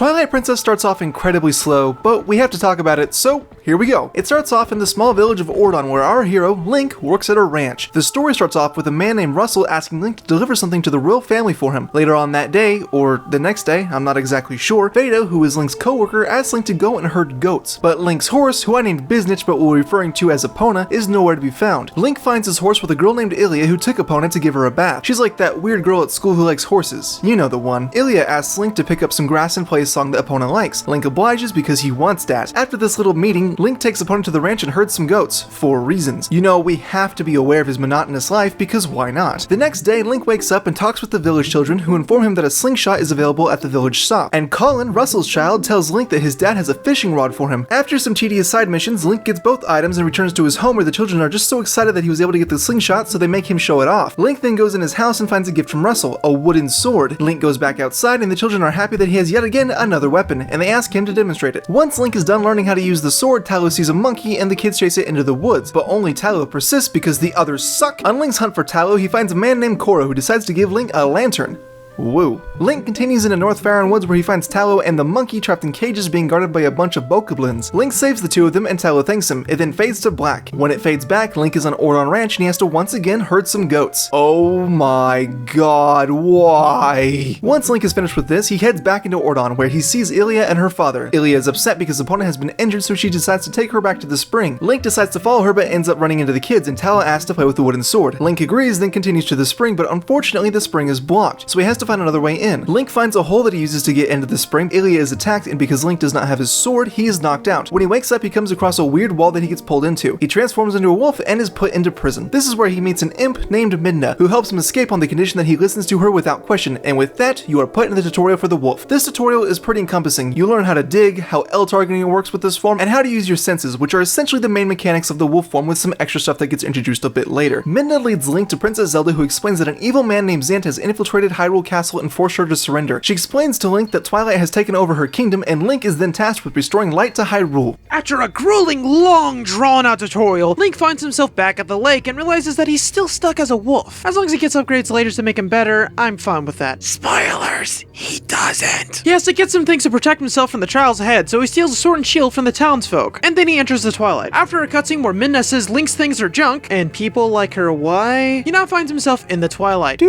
Twilight Princess starts off incredibly slow, but we have to talk about it, so here we go. It starts off in the small village of Ordon, where our hero, Link, works at a ranch. The story starts off with a man named Russell asking Link to deliver something to the royal family for him. Later on that day, or the next day, I'm not exactly sure, Veda, who is Link's co-worker, asks Link to go and herd goats. But Link's horse, who I named Biznich but will be referring to as Epona, is nowhere to be found. Link finds his horse with a girl named Ilia who took Epona to give her a bath. She's like that weird girl at school who likes horses. You know the one. Ilia asks Link to pick up some grass and play a song that Epona likes. Link obliges because he wants that. After this little meeting, Link takes Epona to the ranch and herds some goats, for reasons. You know, we have to be aware of his monotonous life because why not? The next day, Link wakes up and talks with the village children who inform him that a slingshot is available at the village shop. And Colin, Russell's child, tells Link that his dad has a fishing rod for him. After some tedious side missions, Link gets both items and returns to his home where the children are just so excited that he was able to get the slingshot, so they make him show it off. Link then goes in his house and finds a gift from Russell, a wooden sword. Link goes back outside and the children are happy that he has yet again another weapon, and they ask him to demonstrate it. Once Link is done learning how to use the sword, Tallow sees a monkey and the kids chase it into the woods, but only Tallow persists because the others suck. On Link's hunt for Tallow, he finds a man named Korra who decides to give Link a lantern. Woo. Link continues into North Faron Woods where he finds Tallow and the monkey trapped in cages being guarded by a bunch of bokoblins. Link saves the two of them and Tallow thanks him. It then fades to black. When it fades back, Link is on Ordon Ranch and he has to once again herd some goats. Oh my god, why? Once Link is finished with this, he heads back into Ordon where he sees Ilia and her father. Ilia is upset because Epona has been injured, so she decides to take her back to the spring. Link decides to follow her but ends up running into the kids, and Tallow asks to play with the wooden sword. Link agrees, then continues to the spring, but unfortunately the spring is blocked, so he has to find another way in. Link finds a hole that he uses to get into the spring. Ilia is attacked, and because Link does not have his sword, he is knocked out. When he wakes up, he comes across a weird wall that he gets pulled into. He transforms into a wolf and is put into prison. This is where he meets an imp named Midna, who helps him escape on the condition that he listens to her without question, and with that, you are put in the tutorial for the wolf. This tutorial is pretty encompassing. You learn how to dig, how L targeting works with this form, and how to use your senses, which are essentially the main mechanics of the wolf form with some extra stuff that gets introduced a bit later. Midna leads Link to Princess Zelda, who explains that an evil man named Zant has infiltrated Hyrule Castle and forced her to surrender. She explains to Link that Twilight has taken over her kingdom, and Link is then tasked with restoring light to Hyrule. After a grueling, long, drawn-out tutorial, Link finds himself back at the lake and realizes that he's still stuck as a wolf. As long as he gets upgrades later to make him better, I'm fine with that. Spoilers! He doesn't. He has to get some things to protect himself from the trials ahead, so he steals a sword and shield from the townsfolk, and then he enters the Twilight. After a cutscene where Midna says Link's things are junk, and people like her why, he now finds himself in the Twilight.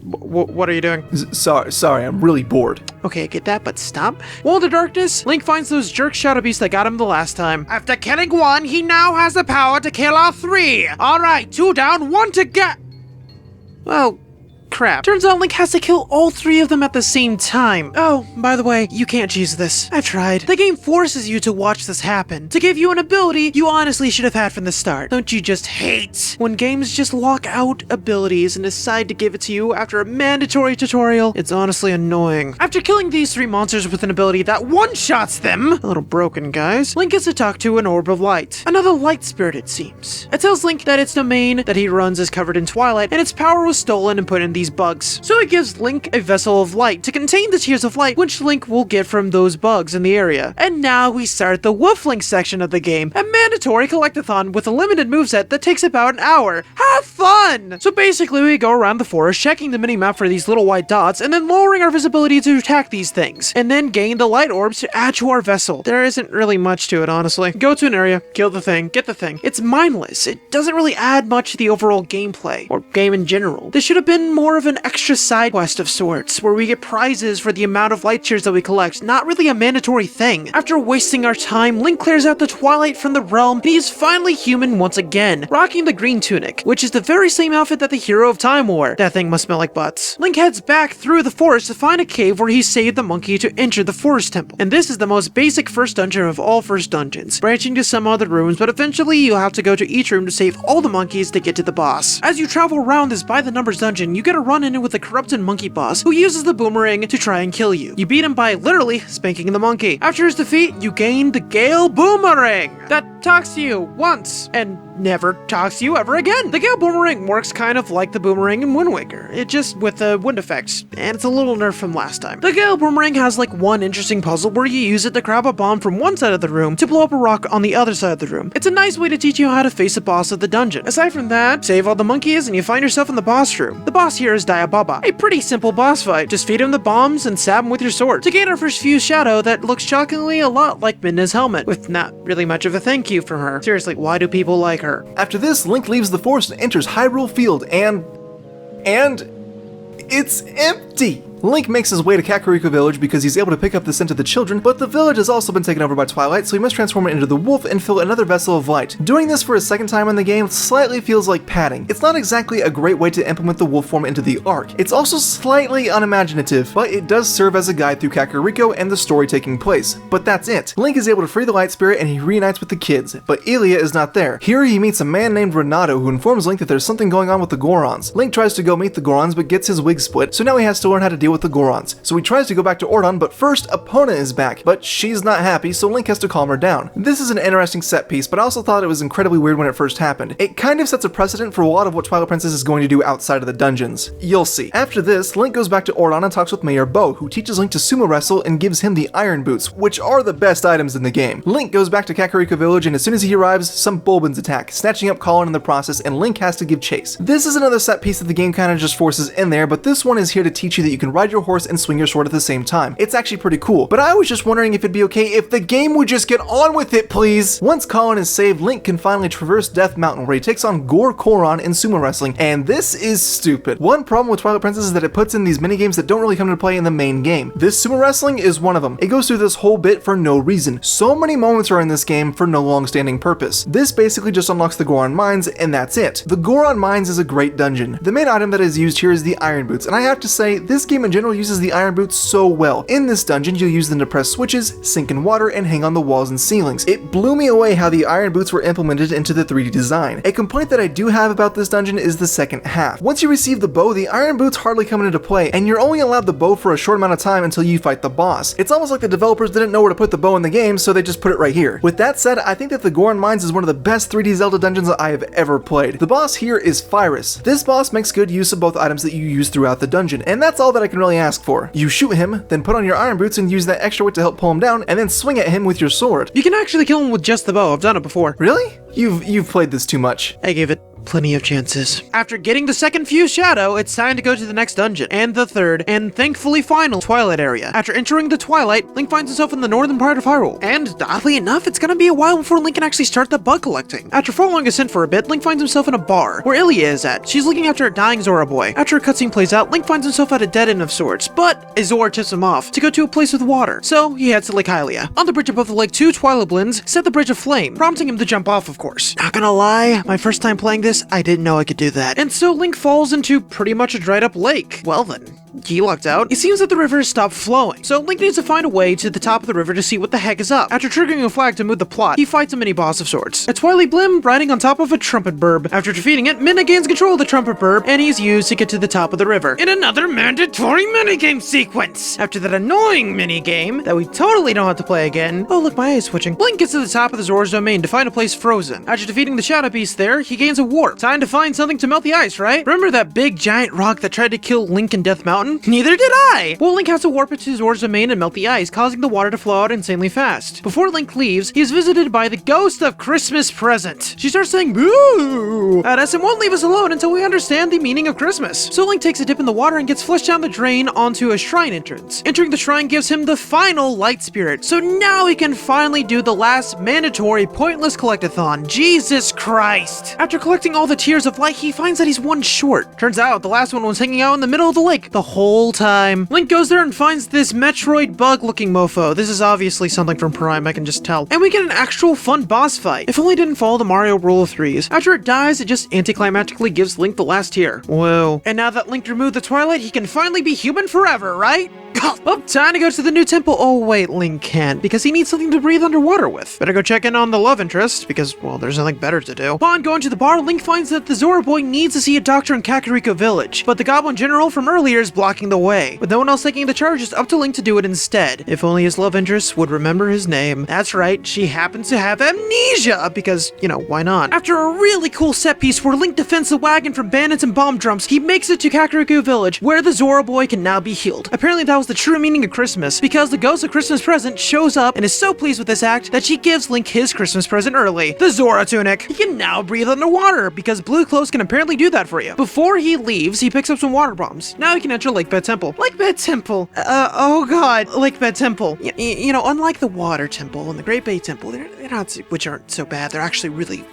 What are you doing? Sorry, I'm really bored. Okay, I get that, but stop. While in the darkness, Link finds those jerk shadow beasts that got him the last time. After killing one, he now has the power to kill all three. Alright, 2 down, 1 to get. Well, crap. Turns out Link has to kill all 3 of them at the same time. Oh, by the way, you can't choose this. I've tried. The game forces you to watch this happen, to give you an ability you honestly should have had from the start. Don't you just hate when games just lock out abilities and decide to give it to you after a mandatory tutorial? It's honestly annoying. After killing these 3 monsters with an ability that one-shots them, a little broken guys, Link gets to talk to an orb of light. Another light spirit, it seems. It tells Link that its domain that he runs is covered in twilight, and its power was stolen and put in these bugs. So it gives Link a vessel of light to contain the tears of light, which Link will get from those bugs in the area. And now we start the Wolf Link section of the game, a mandatory collectathon with a limited moveset that takes about an hour. Have fun! So basically we go around the forest checking the minimap for these little white dots and then lowering our visibility to attack these things, and then gain the light orbs to add to our vessel. There isn't really much to it, honestly. Go to an area, kill the thing, get the thing. It's mindless. It doesn't really add much to the overall gameplay, or game in general. This should have been more of an extra side quest of sorts, where we get prizes for the amount of light tears that we collect, not really a mandatory thing. After wasting our time, Link clears out the Twilight from the realm, and he is finally human once again, rocking the green tunic, which is the very same outfit that the hero of time wore. That thing must smell like butts. Link heads back through the forest to find a cave where he saved the monkey to enter the forest temple, and this is the most basic first dungeon of all first dungeons, branching to some other rooms, but eventually you'll have to go to each room to save all the monkeys to get to the boss. As you travel around this by the numbers dungeon, you get a run in with a corrupted monkey boss who uses the boomerang to try and kill you. You beat him by literally spanking the monkey. After his defeat, you gain the Gale Boomerang. that talks to you once and never talks to you ever again. The Gale Boomerang works kind of like the boomerang in Wind Waker. It just with the wind effects, and it's a little nerf from last time. The Gale Boomerang has like one interesting puzzle where you use it to grab a bomb from one side of the room to blow up a rock on the other side of the room. It's a nice way to teach you how to face a boss of the dungeon. Aside from that, save all the monkeys and you find yourself in the boss room. The boss here is Diababa, a pretty simple boss fight. Just feed him the bombs and stab him with your sword to gain our first fused shadow that looks shockingly a lot like Midna's helmet, with not really much of a thank you from her. Seriously, why do people like her? After this, Link leaves the forest and enters Hyrule Field, and it's empty! Link makes his way to Kakariko Village because he's able to pick up the scent of the children, but the village has also been taken over by Twilight, so he must transform it into the wolf and fill another vessel of light. Doing this for a second time in the game slightly feels like padding. It's not exactly a great way to implement the wolf form into the arc. It's also slightly unimaginative, but it does serve as a guide through Kakariko and the story taking place. But that's it. Link is able to free the light spirit and he reunites with the kids, but Ilia is not there. Here he meets a man named Renato who informs Link that there's something going on with the Gorons. Link tries to go meet the Gorons but gets his wig split, so now he has to learn how to deal with the Gorons. So he tries to go back to Ordon, but first Epona is back, but she's not happy, so Link has to calm her down. This is an interesting set piece, but I also thought it was incredibly weird when it first happened. It kind of sets a precedent for a lot of what Twilight Princess is going to do outside of the dungeons. You'll see. After this, Link goes back to Ordon and talks with Mayor Bo, who teaches Link to sumo wrestle and gives him the iron boots, which are the best items in the game. Link goes back to Kakariko Village, and as soon as he arrives, some Bulbins attack, snatching up Colin in the process, and Link has to give chase. This is another set piece that the game kind of just forces in there, but this one is here to teach you that you can ride your horse and swing your sword at the same time. It's actually pretty cool, but I was just wondering if it'd be okay if the game would just get on with it, please. Once Colin is saved, Link can finally traverse Death Mountain, where he takes on Goron in sumo wrestling, and this is stupid. One problem with Twilight Princess is that it puts in these minigames that don't really come into play in the main game. This sumo wrestling is one of them. It goes through this whole bit for no reason. So many moments are in this game for no long-standing purpose. This basically just unlocks the Goron Mines, and that's it. The Goron Mines is a great dungeon. The main item that is used here is the iron boots, and I have to say, this game in general uses the iron boots so well. In this dungeon, you'll use them to press switches, sink in water, and hang on the walls and ceilings. It blew me away how the iron boots were implemented into the 3D design. A complaint that I do have about this dungeon is the second half. Once you receive the bow, the iron boots hardly come into play, and you're only allowed the bow for a short amount of time until you fight the boss. It's almost like the developers didn't know where to put the bow in the game, so they just put it right here. With that said, I think that the Goron Mines is one of the best 3D Zelda dungeons that I have ever played. The boss here is Pyrus. This boss makes good use of both items that you use throughout the dungeon, and that's all that I can really ask for. You shoot him, then put on your iron boots and use that extra weight to help pull him down, and then swing at him with your sword. You can actually kill him with just the bow. I've done it before. Really? You've played this too much. I gave it plenty of chances. After getting the second fused shadow, it's time to go to the next dungeon, and the third, and thankfully final Twilight area. After entering the Twilight, Link finds himself in the northern part of Hyrule, and oddly enough, it's gonna be a while before Link can actually start the bug collecting. After following a scent for a bit, Link finds himself in a bar, where Ilia is at. She's looking after a dying Zora boy. After a cutscene plays out, Link finds himself at a dead end of sorts, but Zora tips him off to go to a place with water, so he heads to Lake Hylia. On the bridge above the lake, two Twilight Blins set the bridge aflame, prompting him to jump off, of course. Not gonna lie, my first time playing this, I didn't know I could do that. And so Link falls into pretty much a dried up lake. Well then, he lucked out. It seems that the river has stopped flowing, so Link needs to find a way to the top of the river to see what the heck is up. After triggering a flag to move the plot, he fights a mini-boss of sorts. A Twilight Blim riding on top of a trumpet burb. After defeating it, Midna gains control of the trumpet burb, and he's used to get to the top of the river. In another mandatory minigame sequence! After that annoying minigame that we totally don't have to play again. Oh look, my eye is switching. Link gets to the top of the Zora's domain to find a place frozen. After defeating the Shadow Beast there, he gains a warp. Time to find something to melt the ice, right? Remember that big giant rock that tried to kill Link in Death Mountain? Neither did I! Well, Link has to warp it to Zora's domain and melt the ice, causing the water to flow out insanely fast. Before Link leaves, he is visited by the ghost of Christmas Present. She starts saying boo at us and won't leave us alone until we understand the meaning of Christmas. So Link takes a dip in the water and gets flushed down the drain onto a shrine entrance. Entering the shrine gives him the final light spirit, so now he can finally do the last mandatory pointless collectathon. Jesus Christ! After collecting all the tears of light, he finds that he's one short. Turns out the last one was hanging out in the middle of the lake the whole time. Link goes there and finds this Metroid bug-looking mofo. This is obviously something from Prime, I can just tell. And we get an actual fun boss fight. If only it didn't follow the Mario rule of threes. After it dies, it just anticlimactically gives Link the last tear. Whoa. And now that Link removed the Twilight, he can finally be human forever, right? Oh, time to go to the new temple. Oh wait, Link can't, because he needs something to breathe underwater with. Better go check in on the love interest, because, well, there's nothing better to do. Upon going to the bar, Link finds that the Zora boy needs to see a doctor in Kakariko Village, but the Goblin General from earlier is blocking the way. With no one else taking the charge, it's up to Link to do it instead. If only his love interest would remember his name. That's right, she happens to have amnesia, because, you know, why not? After a really cool set piece where Link defends the wagon from bandits and bomb drums, he makes it to Kakariko Village, where the Zora boy can now be healed. Apparently that was the true meaning of Christmas, because the ghost of Christmas present shows up and is so pleased with this act that she gives Link his Christmas present early, the Zora tunic. He can now breathe underwater, because blue clothes can apparently do that for you. Before he leaves, he picks up some water bombs. Now he can enter Lakebed Temple. Lakebed Temple! Oh god, Lakebed Temple. You know, unlike the Water Temple and the Great Bay Temple, they're not, which aren't so bad, they're actually really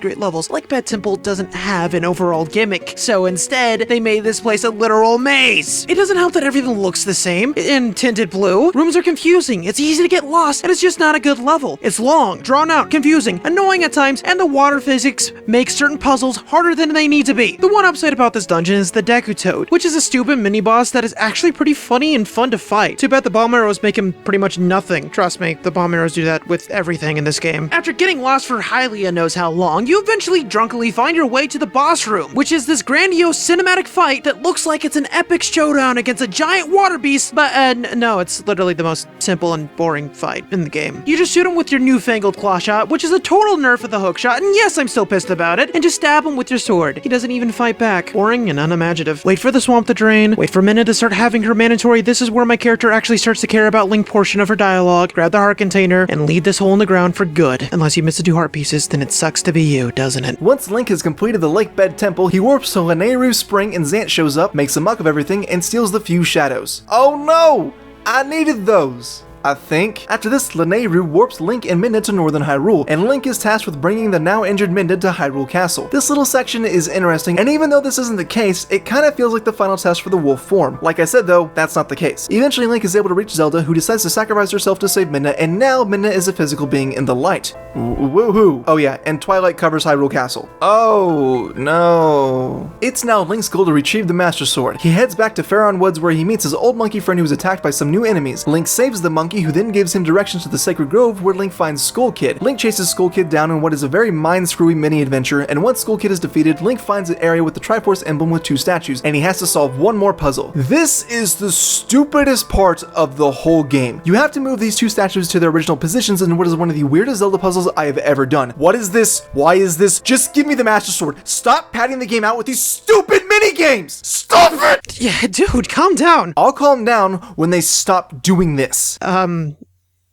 great levels. Lakebed Temple doesn't have an overall gimmick, so instead, they made this place a literal maze. It doesn't help that everything looks the same in tinted blue. Rooms are confusing, it's easy to get lost, and it's just not a good level. It's long, drawn out, confusing, annoying at times, and the water physics make certain puzzles harder than they need to be. The one upside about this dungeon is the Deku Toad, which is a stupid mini-boss that is actually pretty funny and fun to fight. Too bad the bomb arrows make him pretty much nothing. Trust me, the bomb arrows do that with everything in this game. After getting lost for Hylia knows how long, you eventually drunkenly find your way to the boss room, which is this grandiose cinematic fight that looks like it's an epic showdown against a giant water beast, but no, it's literally the most simple and boring fight in the game. You just shoot him with your newfangled claw shot, which is a total nerf of the hook shot, and yes, I'm still pissed about it, and just stab him with your sword. He doesn't even fight back. Boring and unimaginative. Wait for the swamp to drain, wait for Minna to start having her mandatory "this is where my character actually starts to care about Link" portion of her dialogue, grab the heart container, and leave this hole in the ground for good. Unless you miss the 2 heart pieces, then it sucks to be you, doesn't it? Once Link has completed the Lakebed Temple, he warps to Lanayru Spring and Zant shows up, makes a muck of everything, and steals the few shadows. Oh no! I needed those! I think. After this, Lanayru warps Link and Midna to northern Hyrule, and Link is tasked with bringing the now injured Midna to Hyrule Castle. This little section is interesting, and even though this isn't the case, it kind of feels like the final test for the wolf form. Like I said though, that's not the case. Eventually Link is able to reach Zelda, who decides to sacrifice herself to save Midna, and now Midna is a physical being in the light. Woohoo! Oh yeah, and Twilight covers Hyrule Castle. Oh no. It's now Link's goal to retrieve the Master Sword. He heads back to Faron Woods where he meets his old monkey friend who was attacked by some new enemies. Link saves the monkey, who then gives him directions to the Sacred Grove where Link finds Skull Kid. Link chases Skull Kid down in what is a very mind-screwy mini-adventure, and once Skull Kid is defeated, Link finds an area with the Triforce emblem with 2 statues, and he has to solve one more puzzle. This is the stupidest part of the whole game. You have to move these 2 statues to their original positions in what is one of the weirdest Zelda puzzles I have ever done. What is this? Why is this? Just give me the Master Sword. Stop padding the game out with these stupid mini-games! Stop it! Yeah, dude, calm down. I'll calm down when they stop doing this.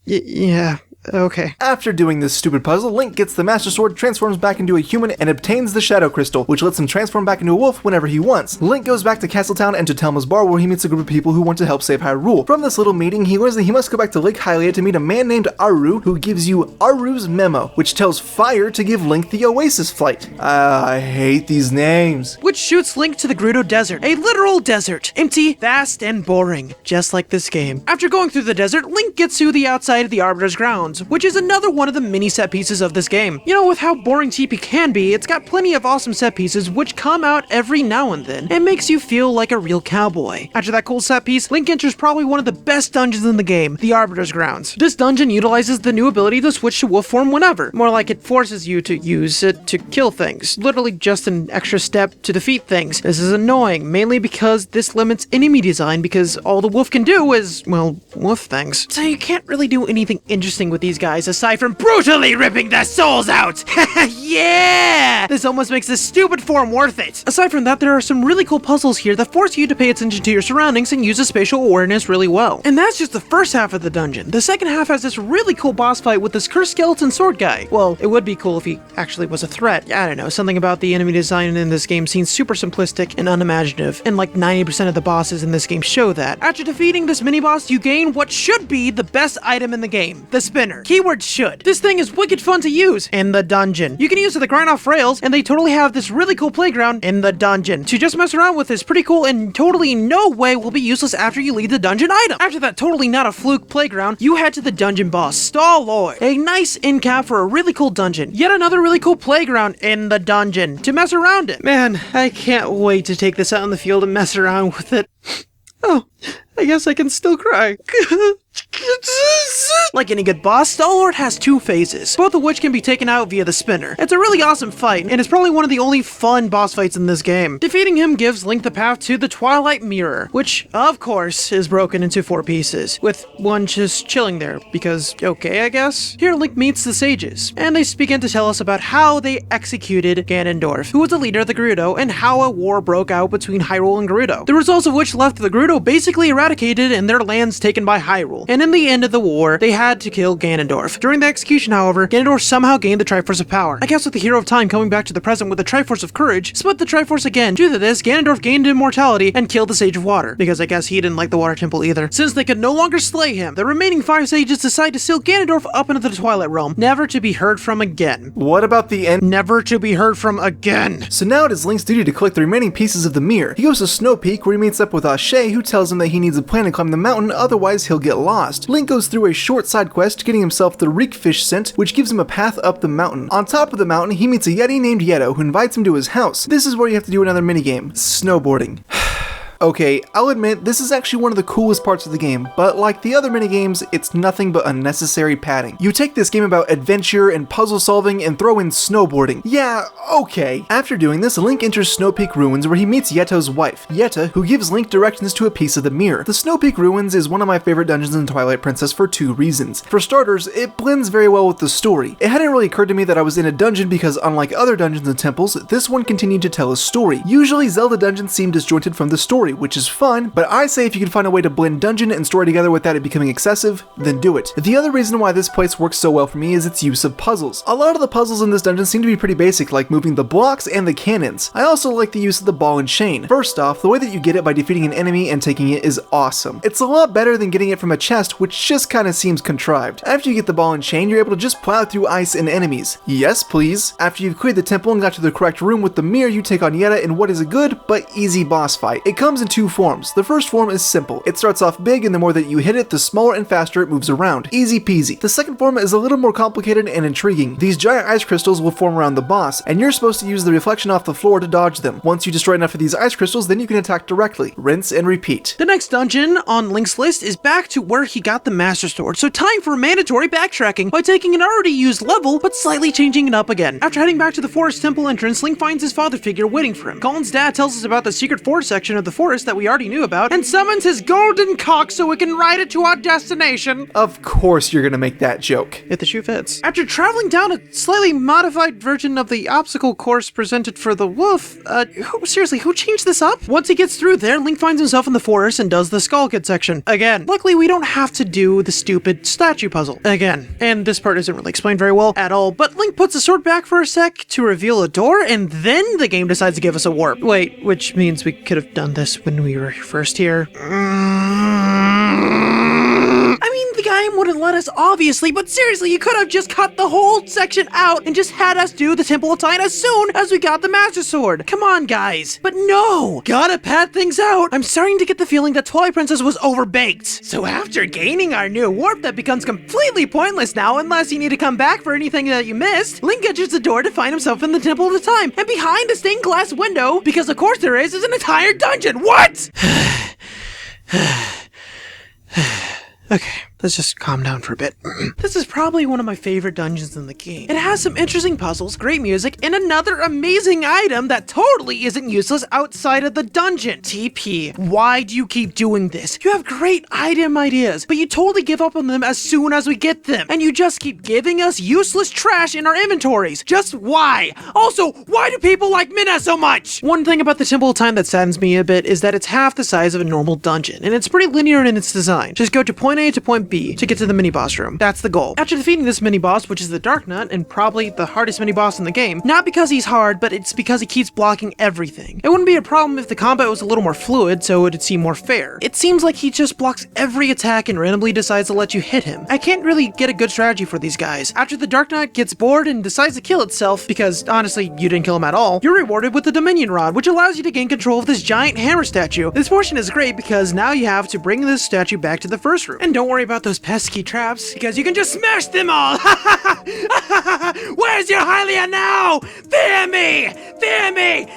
Yeah, okay. After doing this stupid puzzle, Link gets the Master Sword, transforms back into a human, and obtains the Shadow Crystal, which lets him transform back into a wolf whenever he wants. Link goes back to Castletown and to Telma's bar where he meets a group of people who want to help save Hyrule. From this little meeting, he learns that he must go back to Lake Hylia to meet a man named Aru, who gives you Aru's memo, which tells Fire to give Link the Oasis Flight. I hate these names. Which shoots Link to the Gerudo Desert, a literal desert. Empty, vast, and boring, just like this game. After going through the desert, Link gets to the outside of the Arbiter's grounds, which is another one of the mini set pieces of this game. You know, with how boring TP can be, it's got plenty of awesome set pieces which come out every now and then, and makes you feel like a real cowboy. After that cool set piece, Link enters probably one of the best dungeons in the game, the Arbiter's grounds. This dungeon utilizes the new ability to switch to wolf form whenever. More like it forces you to use it to kill things. Literally just an extra step to defeat things. This is annoying, mainly because this limits enemy design because all the wolf can do is, well, wolf things. So you can't really do anything interesting with these guys aside from brutally ripping their souls out. Yeah! This almost makes this stupid form worth it. Aside from that, there are some really cool puzzles here that force you to pay attention to your surroundings and use a spatial awareness really well. And that's just the first half of the dungeon. The second half has this really cool boss fight with this cursed skeleton sword guy. Well, it would be cool if he actually was a threat. I don't know, something about the enemy design in this game seems super simplistic and unimaginative, and like 90% of the bosses in this game show that. After defeating this mini-boss, you gain what should be the best item in the game, the spinner. Keyword should. This thing is wicked fun to use in the dungeon. You can use it to grind off rails, and they totally have this really cool playground in the dungeon. To just mess around with is pretty cool and totally in no way will be useless after you leave the dungeon item. After that totally not a fluke playground, you head to the dungeon boss, Star-Lord. A nice end cap for a really cool dungeon. Yet another really cool playground in the dungeon to mess around in. Man, I can't wait to take this out in the field and mess around with it. Oh, I guess I can still cry. Like any good boss, Star-Lord has two phases, both of which can be taken out via the spinner. It's a really awesome fight, and it's probably one of the only fun boss fights in this game. Defeating him gives Link the path to the Twilight Mirror, which, of course, is broken into 4 pieces, with one just chilling there, because, okay, I guess? Here Link meets the sages, and they begin to tell us about how they executed Ganondorf, who was the leader of the Gerudo, and how a war broke out between Hyrule and Gerudo, the results of which left the Gerudo basically eradicated and their lands taken by Hyrule. And in the end of the war, they had to kill Ganondorf. During the execution, however, Ganondorf somehow gained the Triforce of Power. I guess with the Hero of Time coming back to the present with the Triforce of Courage, split the Triforce again. Due to this, Ganondorf gained immortality and killed the Sage of Water, because I guess he didn't like the Water Temple either. Since they could no longer slay him, the remaining 5 sages decide to seal Ganondorf up into the Twilight Realm, never to be heard from again. What about the end? Never to be heard from again. So now it is Link's duty to collect the remaining pieces of the mirror. He goes to Snowpeak, where he meets up with Ashe, who tells him that he needs a plan to climb the mountain, otherwise he'll get lost. Link goes through a short side quest, getting himself the Reekfish scent, which gives him a path up the mountain. On top of the mountain, he meets a Yeti named Yeto, who invites him to his house. This is where you have to do another minigame: snowboarding. Okay, I'll admit, this is actually one of the coolest parts of the game, but like the other minigames, it's nothing but unnecessary padding. You take this game about adventure and puzzle solving and throw in snowboarding. Yeah, okay. After doing this, Link enters Snowpeak Ruins, where he meets Yeto's wife, Yeta, who gives Link directions to a piece of the mirror. The Snowpeak Ruins is one of my favorite dungeons in Twilight Princess for 2 reasons. For starters, it blends very well with the story. It hadn't really occurred to me that I was in a dungeon because unlike other dungeons and temples, this one continued to tell a story. Usually Zelda dungeons seem disjointed from the story, which is fun, but I say if you can find a way to blend dungeon and story together without it becoming excessive, then do it. The other reason why this place works so well for me is its use of puzzles. A lot of the puzzles in this dungeon seem to be pretty basic, like moving the blocks and the cannons. I also like the use of the ball and chain. First off, the way that you get it by defeating an enemy and taking it is awesome. It's a lot better than getting it from a chest, which just kinda seems contrived. After you get the ball and chain, you're able to just plow through ice and enemies. Yes, please. After you've cleared the temple and got to the correct room with the mirror, you take on Yeta in what is a good but easy boss fight. It comes in 2 forms. The first form is simple. It starts off big, and the more that you hit it, the smaller and faster it moves around. Easy peasy. The second form is a little more complicated and intriguing. These giant ice crystals will form around the boss, and you're supposed to use the reflection off the floor to dodge them. Once you destroy enough of these ice crystals, then you can attack directly. Rinse and repeat. The next dungeon on Link's list is back to where he got the Master Sword, so time for mandatory backtracking by taking an already used level, but slightly changing it up again. After heading back to the forest temple entrance, Link finds his father figure waiting for him. Colin's dad tells us about the secret forest section of the forest that we already knew about, and summons his golden cock so we can ride it to our destination. Of course you're gonna make that joke. If the shoe fits. After traveling down a slightly modified version of the obstacle course presented for the wolf, who changed this up? Once he gets through there, Link finds himself in the forest and does the Skull Kid section. Again. Luckily, we don't have to do the stupid statue puzzle. Again. And this part isn't really explained very well at all, but Link puts the sword back for a sec to reveal a door, and then the game decides to give us a warp. Wait, which means we could have done this when we were first here. I mean, the game wouldn't let us, obviously, but seriously, you could have just cut the whole section out and just had us do the Temple of Time as soon as we got the Master Sword. Come on, guys. But no! Gotta pad things out. I'm starting to get the feeling that Twilight Princess was overbaked. So after gaining our new warp that becomes completely pointless now, unless you need to come back for anything that you missed, Link enters the door to find himself in the Temple of the Time, and behind a stained glass window, because of course there is an entire dungeon. What? Okay, let's just calm down for a bit. This is probably one of my favorite dungeons in the game. It has some interesting puzzles, great music, and another amazing item that totally isn't useless outside of the dungeon. TP, why do you keep doing this? You have great item ideas, but you totally give up on them as soon as we get them. And you just keep giving us useless trash in our inventories. Just why? Also, why do people like Minna so much? One thing about the Temple of Time that saddens me a bit is that it's half the size of a normal dungeon, and it's pretty linear in its design. Just go to point A to point B to get to the mini-boss room. That's the goal. After defeating this mini-boss, which is the Dark Nut, and probably the hardest mini-boss in the game, not because he's hard, but it's because he keeps blocking everything. It wouldn't be a problem if the combat was a little more fluid, so it'd seem more fair. It seems like he just blocks every attack and randomly decides to let you hit him. I can't really get a good strategy for these guys. After the Dark Knight gets bored and decides to kill itself, because honestly, you didn't kill him at all, you're rewarded with the Dominion Rod, which allows you to gain control of this giant hammer statue. This portion is great because now you have to bring this statue back to the first room. And don't worry about those pesky traps, because you can just smash them all! Where's your Hylia now? Fear me! fear me!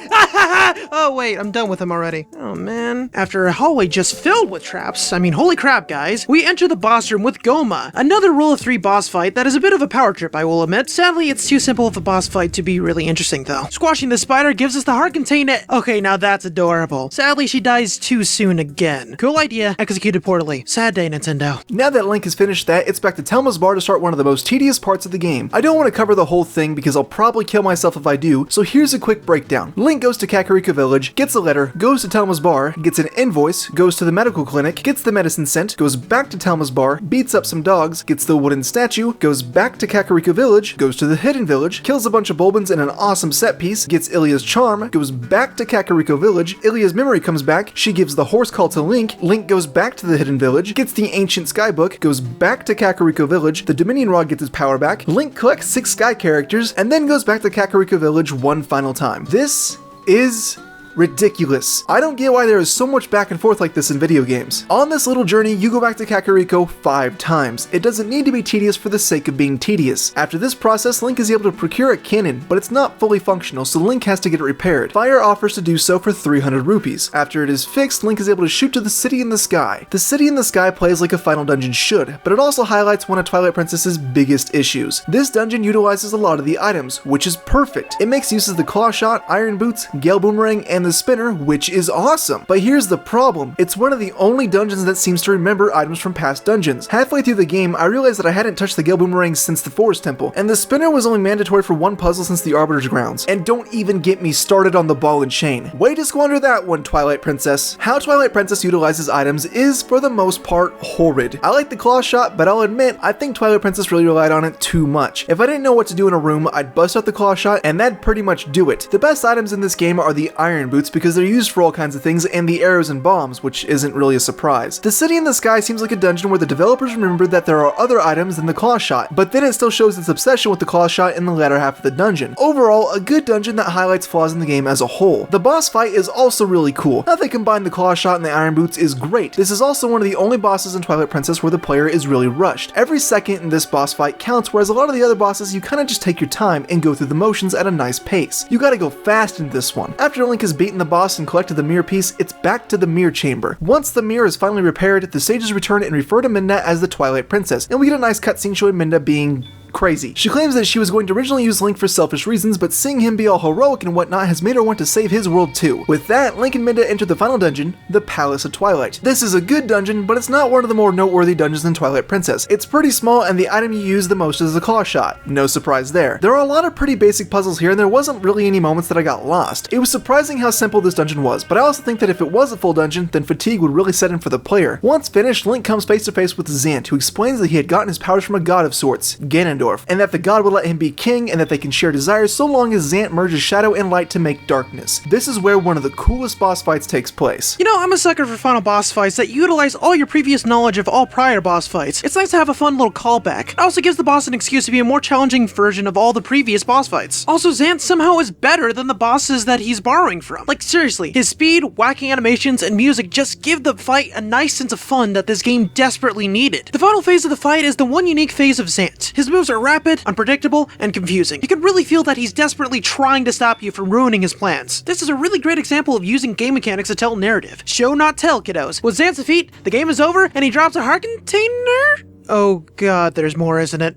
Oh wait, I'm done with him already. Oh man. After a hallway just filled with traps, I mean holy crap guys, we enter the boss room with Goma. Another rule of 3 boss fight that is a bit of a power trip, I will admit. Sadly, it's too simple of a boss fight to be really interesting though. Squashing the spider gives us the heart containment. Okay, now that's adorable. Sadly, she dies too soon again. Cool idea, executed poorly. Sad day, Nintendo. Now that Link has finished that, it's back to Telma's bar to start one of the most tedious parts of the game. I don't want to cover the whole thing because I'll probably kill myself if I do, so here's a quick breakdown. Link goes to Kakariko Village, gets a letter, goes to Telma's bar, gets an invoice, goes to the medical clinic, gets the medicine sent, goes back to Telma's bar, beats up some dogs, gets the wooden statue, goes back to Kakariko Village, goes to the hidden village, kills a bunch of Bulbins in an awesome set piece, gets Ilya's charm, goes back to Kakariko Village, Ilya's memory comes back, she gives the horse call to Link, Link goes back to the hidden village, gets the ancient sky book, goes back to Kakariko Village, the Dominion Rod gets his power back, Link collects 6 sky characters, and then goes back to Kakariko Village one final time. This is ridiculous. I don't get why there is so much back and forth like this in video games. On this little journey, you go back to Kakariko 5 times. It doesn't need to be tedious for the sake of being tedious. After this process, Link is able to procure a cannon, but it's not fully functional, so Link has to get it repaired. Fire offers to do so for 300 rupees. After it is fixed, Link is able to shoot to the city in the sky. The city in the sky plays like a final dungeon should, but it also highlights one of Twilight Princess's biggest issues. This dungeon utilizes a lot of the items, which is perfect. It makes use of the claw shot, iron boots, gale boomerang, and the spinner, which is awesome. But here's the problem. It's one of the only dungeons that seems to remember items from past dungeons. Halfway through the game, I realized that I hadn't touched the gale boomerang since the Forest Temple, and the spinner was only mandatory for one puzzle since the Arbiter's grounds. And don't even get me started on the ball and chain. Way to squander that one, Twilight Princess. How Twilight Princess utilizes items is, for the most part, horrid. I like the claw shot, but I'll admit, I think Twilight Princess really relied on it too much. If I didn't know what to do in a room, I'd bust out the claw shot, and that'd pretty much do it. The best items in this game are the iron boots because they're used for all kinds of things, and the arrows and bombs, which isn't really a surprise. The city in the sky seems like a dungeon where the developers remembered that there are other items than the claw shot, but then it still shows its obsession with the claw shot in the latter half of the dungeon. Overall, a good dungeon that highlights flaws in the game as a whole. The boss fight is also really cool. How they combine the claw shot and the iron boots is great. This is also one of the only bosses in Twilight Princess where the player is really rushed. Every second in this boss fight counts, whereas a lot of the other bosses you kinda just take your time and go through the motions at a nice pace. You gotta go fast in this one. After Link has beaten the boss and collected the mirror piece, it's back to the mirror chamber. Once the mirror is finally repaired, the sages return and refer to Midna as the Twilight Princess, and we get a nice cutscene showing Midna being crazy. She claims that she was going to originally use Link for selfish reasons, but seeing him be all heroic and whatnot has made her want to save his world too. With that, Link and Midna enter the final dungeon, the Palace of Twilight. This is a good dungeon, but it's not one of the more noteworthy dungeons in Twilight Princess. It's pretty small, and the item you use the most is the claw shot. No surprise there. There are a lot of pretty basic puzzles here, and there wasn't really any moments that I got lost. It was surprising how simple this dungeon was, but I also think that if it was a full dungeon, then fatigue would really set in for the player. Once finished, Link comes face to face with Zant, who explains that he had gotten his powers from a god of sorts, Ganondorf, and that the god would let him be king and that they can share desires so long as Zant merges shadow and light to make darkness. This is where one of the coolest boss fights takes place. You know, I'm a sucker for final boss fights that utilize all your previous knowledge of all prior boss fights. It's nice to have a fun little callback. It also gives the boss an excuse to be a more challenging version of all the previous boss fights. Also, Zant somehow is better than the bosses that he's borrowing from. Like seriously, his speed, wacky animations, and music just give the fight a nice sense of fun that this game desperately needed. The final phase of the fight is the one unique phase of Zant. His moves are rapid, unpredictable, and confusing. You can really feel that he's desperately trying to stop you from ruining his plans. This is a really great example of using game mechanics to tell narrative. Show not tell, kiddos. With Zant's defeat, the game is over and he drops a heart container? Oh god, there's more, isn't it?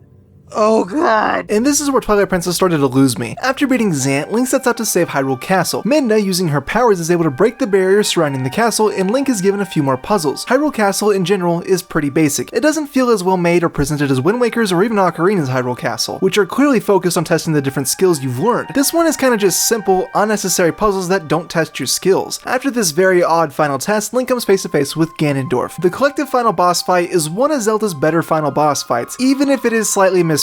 Oh god. And this is where Twilight Princess started to lose me. After beating Zant, Link sets out to save Hyrule Castle. Midna, using her powers, is able to break the barriers surrounding the castle, and Link is given a few more puzzles. Hyrule Castle, in general, is pretty basic. It doesn't feel as well made or presented as Wind Waker's or even Ocarina's Hyrule Castle, which are clearly focused on testing the different skills you've learned. This one is kinda just simple, unnecessary puzzles that don't test your skills. After this very odd final test, Link comes face to face with Ganondorf. The collective final boss fight is one of Zelda's better final boss fights, even if it is slightly misplaced.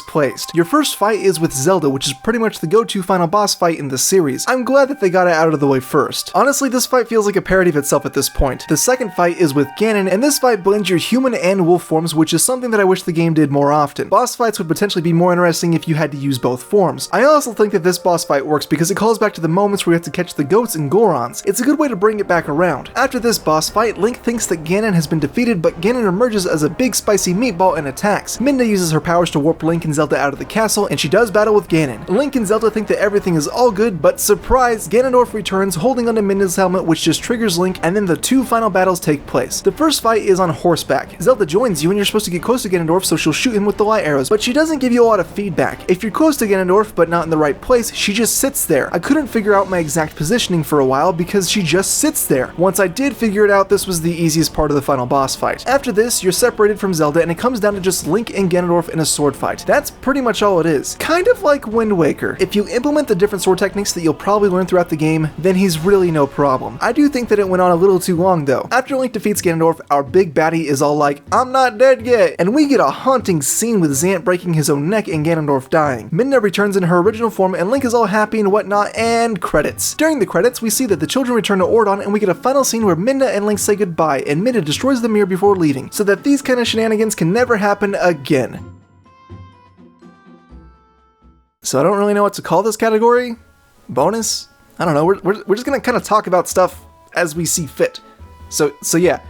Your first fight is with Zelda, which is pretty much the go-to final boss fight in the series. I'm glad that they got it out of the way first. Honestly, this fight feels like a parody of itself at this point. The second fight is with Ganon, and this fight blends your human and wolf forms, which is something that I wish the game did more often. Boss fights would potentially be more interesting if you had to use both forms. I also think that this boss fight works because it calls back to the moments where you have to catch the goats and Gorons. It's a good way to bring it back around. After this boss fight, Link thinks that Ganon has been defeated, but Ganon emerges as a big spicy meatball and attacks. Midna uses her powers to warp Link and Zelda out of the castle, and she does battle with Ganon. Link and Zelda think that everything is all good, but surprise, Ganondorf returns holding onto Midna's helmet, which just triggers Link, and then the two final battles take place. The first fight is on horseback. Zelda joins you and you're supposed to get close to Ganondorf, so she'll shoot him with the light arrows, but she doesn't give you a lot of feedback. If you're close to Ganondorf but not in the right place, she just sits there. I couldn't figure out my exact positioning for a while because she just sits there. Once I did figure it out, this was the easiest part of the final boss fight. After this, you're separated from Zelda and it comes down to just Link and Ganondorf in a sword fight. That's pretty much all it is. Kind of like Wind Waker. If you implement the different sword techniques that you'll probably learn throughout the game, then he's really no problem. I do think that it went on a little too long though. After Link defeats Ganondorf, our big baddie is all like, "I'm not dead yet," and we get a haunting scene with Zant breaking his own neck and Ganondorf dying. Midna returns in her original form and Link is all happy and whatnot, and credits. During the credits, we see that the children return to Ordon and we get a final scene where Midna and Link say goodbye and Midna destroys the mirror before leaving, so that these kind of shenanigans can never happen again. So I don't really know what to call this category. Bonus? I don't know, we're just gonna kind of talk about stuff as we see fit. So yeah,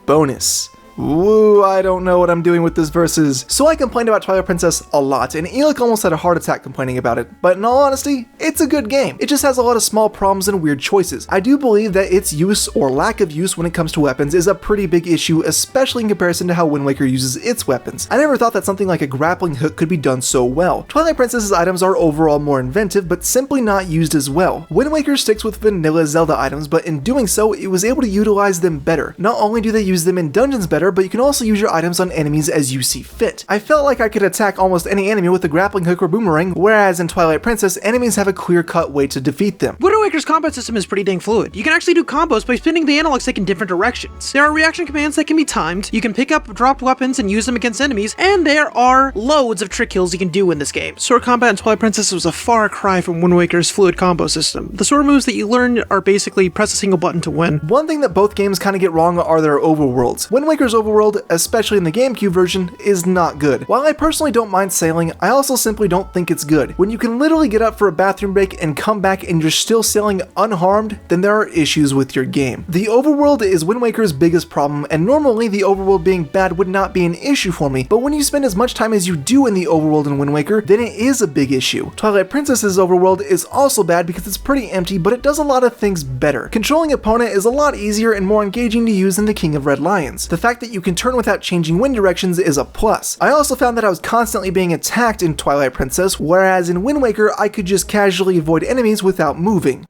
bonus. Ooh, I don't know what I'm doing with this versus. So I complained about Twilight Princess a lot, and Elick almost had a heart attack complaining about it, but in all honesty, it's a good game. It just has a lot of small problems and weird choices. I do believe that its use or lack of use when it comes to weapons is a pretty big issue, especially in comparison to how Wind Waker uses its weapons. I never thought that something like a grappling hook could be done so well. Twilight Princess's items are overall more inventive, but simply not used as well. Wind Waker sticks with vanilla Zelda items, but in doing so, it was able to utilize them better. Not only do they use them in dungeons better, but you can also use your items on enemies as you see fit. I felt like I could attack almost any enemy with a grappling hook or boomerang, whereas in Twilight Princess, enemies have a clear-cut way to defeat them. Wind Waker's combat system is pretty dang fluid. You can actually do combos by spinning the analog stick in different directions. There are reaction commands that can be timed, you can pick up dropped weapons and use them against enemies, and there are loads of trick kills you can do in this game. Sword combat in Twilight Princess was a far cry from Wind Waker's fluid combo system. The sword moves that you learn are basically press a single button to win. One thing that both games kind of get wrong are their overworlds. Wind Waker's overworld, especially in the GameCube version, is not good. While I personally don't mind sailing, I also simply don't think it's good. When you can literally get up for a bathroom break and come back and you're still sailing unharmed, then there are issues with your game. The overworld is Wind Waker's biggest problem, and normally the overworld being bad would not be an issue for me, but when you spend as much time as you do in the overworld in Wind Waker, then it is a big issue. Twilight Princess's overworld is also bad because it's pretty empty, but it does a lot of things better. Controlling opponent is a lot easier and more engaging to use than the King of Red Lions. The fact that you can turn without changing wind directions is a plus. I also found that I was constantly being attacked in Twilight Princess, whereas in Wind Waker I could just casually avoid enemies without moving.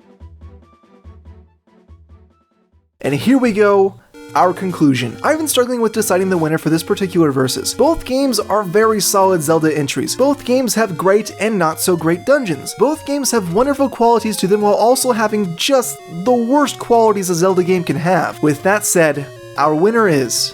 And here we go, our conclusion. I've been struggling with deciding the winner for this particular versus. Both games are very solid Zelda entries. Both games have great and not so great dungeons. Both games have wonderful qualities to them while also having just the worst qualities a Zelda game can have. With that said, our winner is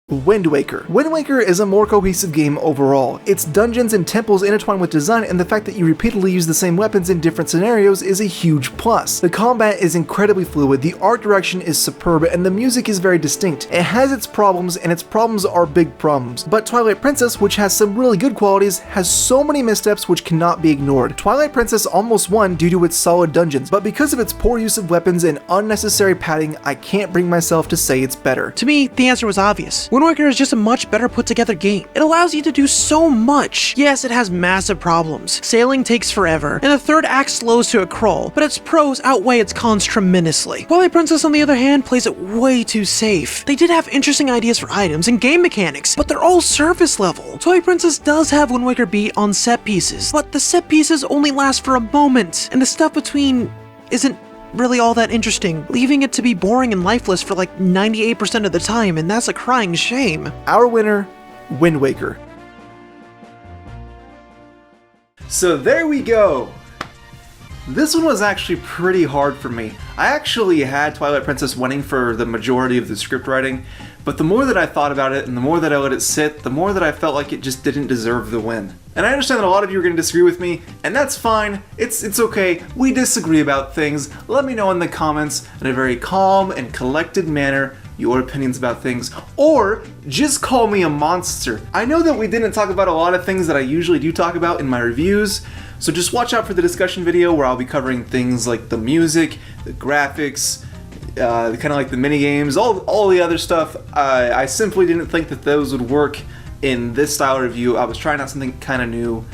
Wind Waker. Wind Waker is a more cohesive game overall. Its dungeons and temples intertwine with design, and the fact that you repeatedly use the same weapons in different scenarios is a huge plus. The combat is incredibly fluid, the art direction is superb, and the music is very distinct. It has its problems, and its problems are big problems. But Twilight Princess, which has some really good qualities, has so many missteps which cannot be ignored. Twilight Princess almost won due to its solid dungeons, but because of its poor use of weapons and unnecessary padding, I can't bring myself to say it's better. To me, the answer was obvious. Wind Waker is just a much better put together game. It allows you to do so much. Yes, it has massive problems. Sailing takes forever, and the third act slows to a crawl, but its pros outweigh its cons tremendously. Twilight Princess, on the other hand, plays it way too safe. They did have interesting ideas for items and game mechanics, but they're all surface level. Twilight Princess does have Wind Waker beat on set pieces, but the set pieces only last for a moment, and the stuff between isn't really all that interesting, leaving it to be boring and lifeless for like 98% of the time, and that's a crying shame. Our winner, Wind Waker. So there we go! This one was actually pretty hard for me. I actually had Twilight Princess winning for the majority of the script writing, but the more that I thought about it and the more that I let it sit, the more that I felt like it just didn't deserve the win. And I understand that a lot of you are going to disagree with me, and that's fine. It's okay. We disagree about things. Let me know in the comments in a very calm and collected manner your opinions about things, or just call me a monster. I know that we didn't talk about a lot of things that I usually do talk about in my reviews, so just watch out for the discussion video where I'll be covering things like the music, the graphics, kind of like the mini games, all the other stuff. I simply didn't think that those would work in this style review. I was trying out something kind of new.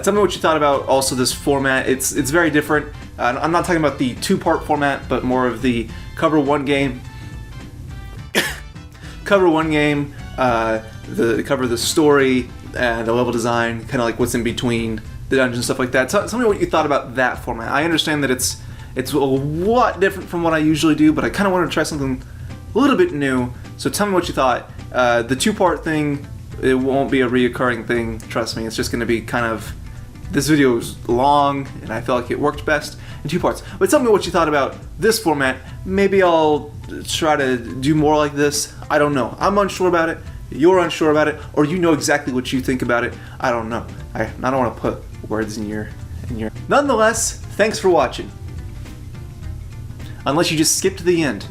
Tell me what you thought about also this format. It's very different. I'm not talking about the two-part format, but more of the cover one game, cover the story, the level design, kind of like what's in between the dungeons, stuff like that. Tell me what you thought about that format. I understand that it's a lot different from what I usually do, but I kind of wanted to try something a little bit new. So tell me what you thought. The two-part thing, it won't be a reoccurring thing. Trust me, it's just going to be kind of, this video is long, and I felt like it worked best in two parts. But tell me what you thought about this format. Maybe I'll try to do more like this. I don't know. I'm unsure about it. You're unsure about it, or you know exactly what you think about it. I don't know. I don't want to put words in your. Nonetheless, thanks for watching. Unless you just skip to the end.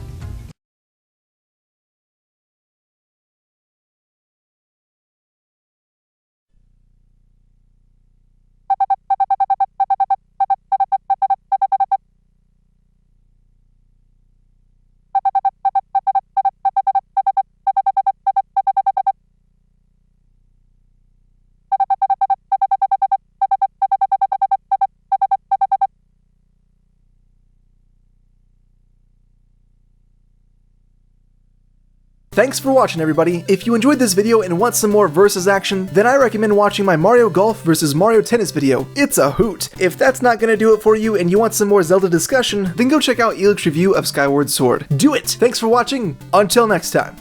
Thanks for watching, everybody. If you enjoyed this video and want some more versus action, then I recommend watching my Mario Golf vs. Mario Tennis video. It's a hoot. If that's not gonna do it for you and you want some more Zelda discussion, then go check out Elick's review of Skyward Sword. Do it! Thanks for watching. Until next time.